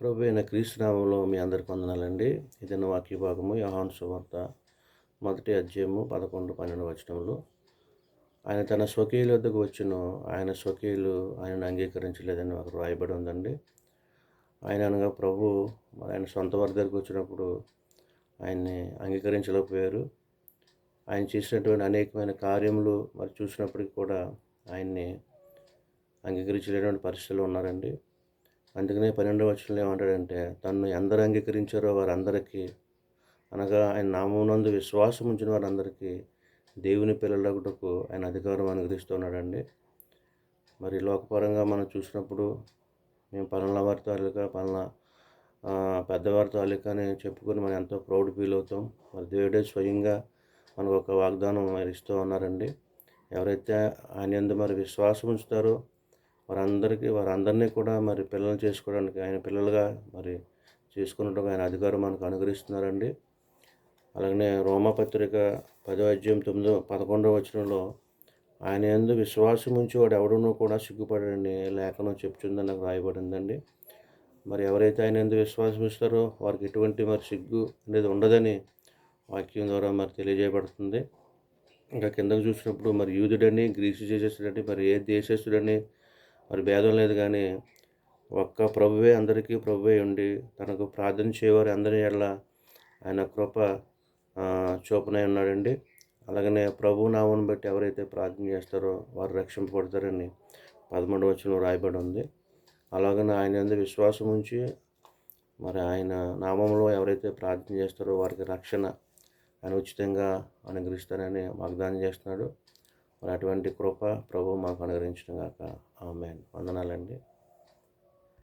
ప్రభు అయిన క్రీస్తు నామములో మీ అందరికి వందనాలండి. ఇది వాక్య భాగము యోహాను సువార్త 1 అధ్యాయము 11, 12 వచనములు. ఆయన తన స్వకీయుల వద్దకు వచ్చును, ఆయన స్వకీయులు ఆయనను అంగీకరించలేదని అక్కడ రాయబడి ఉందండి. ఆయన అనగా ప్రభు ఆయన సొంత వారి దగ్గరకు వచ్చినప్పుడు ఆయన్ని అంగీకరించలేకపోయారు. ఆయన చేసినటువంటి అనేకమైన కార్యములు మరి చూసినప్పటికీ కూడా ఆయన్ని అంగీకరించలేనటువంటి పరిస్థితుల్లో ఉన్నారండి. అందుకనే 12వ వచనంలో ఏమంటాడంటే, తన్ను ఎందరు అంగీకరించారో వారందరికీ, అనగా ఆయన నామమునందు విశ్వాసం ఉంచిన వారందరికీ దేవుని పిల్లలగుటకు ఆయన అధికారం అనుగ్రహిస్తున్నాడండి. మరి లోకపరంగా మనం చూసినప్పుడు మేము పలానా వారి తాలూకా పలానా పెద్దవారి తాలూకా అని చెప్పుకొని మనం ఎంతో ప్రౌడ్ ఫీల్ అవుతాం. మరి దేవుడే స్వయంగా మనకు ఒక వాగ్దానం మరి ఇస్తూ ఉన్నారండి. ఎవరైతే ఆయన యందు మరి విశ్వాసం ఉంచుతారో వారందరినీ కూడా మరి పిల్లలు చేసుకోవడానికి, ఆయన పిల్లలుగా మరి చేసుకున్నట్టుగా ఆయన అధికారం మనకు అనుగ్రహిస్తున్నారండి. అలాగనే రోమాపత్రిక 10వ అధ్యాయం 11వ వచనంలో ఆయన యందు విశ్వాసం ఉంచేవాడు ఎవడునూ కూడా సిగ్గుపడని లేఖనం చెప్తుందని నాకు రాయబడిందండి. మరి ఎవరైతే ఆయన యందు విశ్వాసం ఇస్తారో వారికి ఎటువంటి మరి సిగ్గు అనేది ఉండదని వాక్యం ద్వారా మరి తెలియజేయబడుతుంది. ఇంకా కిందకు చూసినప్పుడు మరి యూదుడని, గ్రీసు దేశస్థుడని, మరి ఏ దేశస్థుడని మరి భేదం లేదు, కానీ ఒక్క ప్రభువే అందరికీ ప్రభువే ఉండి తనకు ప్రార్థన చేయవారు అందరి ఎడల ఆయన కృప చూపనై ఉన్నాడండి. అలాగనే ప్రభు నామమును బట్టి ఎవరైతే ప్రార్థన చేస్తారో వారు రక్షింపబడతారని 13వ వచనంలో రాయబడి ఉంది. అలాగనే ఆయన యందు విశ్వాసం ఉంచి మరి ఆయన నామంలో ఎవరైతే ప్రార్థన చేస్తారో వారికి రక్షణ ఆయన ఉచితంగా అనుగ్రహిస్తారని వాగ్దానం చేస్తున్నాడు. మరి అటువంటి కృప ప్రభు మాకు అనుగ్రహించును గాక. ఆమేన్. వందనాలండి.